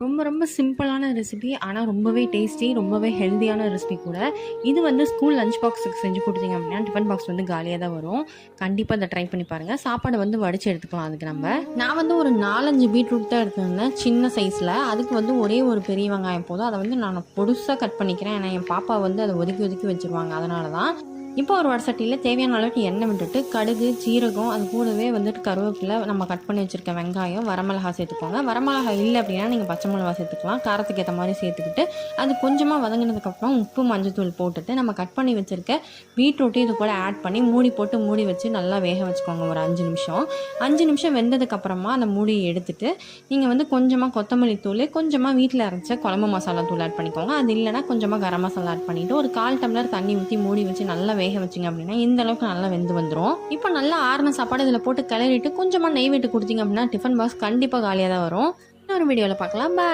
ரொம்ப ரொம்ப சிம்பிளான ரெசிபி. ஆனா ரொம்பவே டேஸ்டி, ரொம்பவே ஹெல்தியான ரெசிபி கூட. இது வந்து ஸ்கூல் லஞ்ச் பாக்ஸுக்கு செஞ்சு குடுத்தீங்க அப்படின்னா, டிஃபன் பாக்ஸ் வந்து காலியா தான் வரும். கண்டிப்பா இத ட்ரை பண்ணி பாருங்க. சாப்பாடு வந்து வடிச்சு எடுத்துக்கலாம் அதுக்கு நம்ப. நான் வந்து ஒரு 4, 5 பீட்ரூட் தான் எடுத்திருந்தேன், சின்ன சைஸ்ல. அதுக்கு வந்து ஒரே ஒரு பெரிய வெங்காயம் போதும். அத வந்து நான் பொடுசா கட் பண்ணிக்கிறேன். ஏன்னா என் பாப்பா வந்து அத ஒதுக்கி ஒதுக்கி வச்சுருவாங்க. அதனால தான். இப்போ ஒரு வடசட்டியில தேவையான அளவுக்கு எண்ணெய் விட்டுட்டு, கடுகு, ஜீரகம், அது கூடவே வந்துட்டு கருவேப்பிலை, நம்ம கட் பண்ணி வச்சிருக்க வெங்காயம், வரமிளகா சேர்த்துக்கோங்க. வரமிளகா இல்ல அப்படின்னா, நீங்க பச்சை மிளகா சேர்த்துக்கலாம். காரத்துக்கு ஏத்த மாரி சேர்த்துக்கிட்டு, அது கொஞ்சமா வதங்கினதுக்கப்புறம் உப்பு, மஞ்சத்தூள் போட்டுட்டு, நம்ம கட் பண்ணி வச்சிருக்க பீட்ரூட்டையும் இது கூட ஆட் பண்ணி, மூடி போட்டு மூடி வச்சு நல்லா வேக வச்சுக்கோங்க ஒரு 5 நிமிஷம். 5 நிமிஷம் வெந்ததுக்கப்புறமா அந்த மூடியை எடுத்துட்டு, நீங்க வந்து கொஞ்சமா கொத்தமல்லி தூள், கொஞ்சமா வீட்ல அரைச்ச குழம்பு மசாலா தூள் ஆட் பண்ணிக்கோங்க. அது இல்லைன்னா கொஞ்சமா கரம் மசாலா ஆட் பண்ணிட்டு, ஒரு 1/4 டம்ளர் தண்ணி ஊத்தி மூடி வச்சு நல்லா வேக வச்சிங்க அப்படின்னா இந்த அளவுக்கு நல்லா வெந்து வந்துடும். இப்போ நல்லா ஆறுன சாப்பாடு இதில் போட்டு கிளறிட்டு கொஞ்சமாக நெய் விட்டு கொடுத்தீங்க அப்படின்னா டிஃபன் பாக்ஸ் கண்டிப்பாக காலியாக தான் வரும். இன்னொரு வீடியோவில் பார்க்கலாம். பாய்.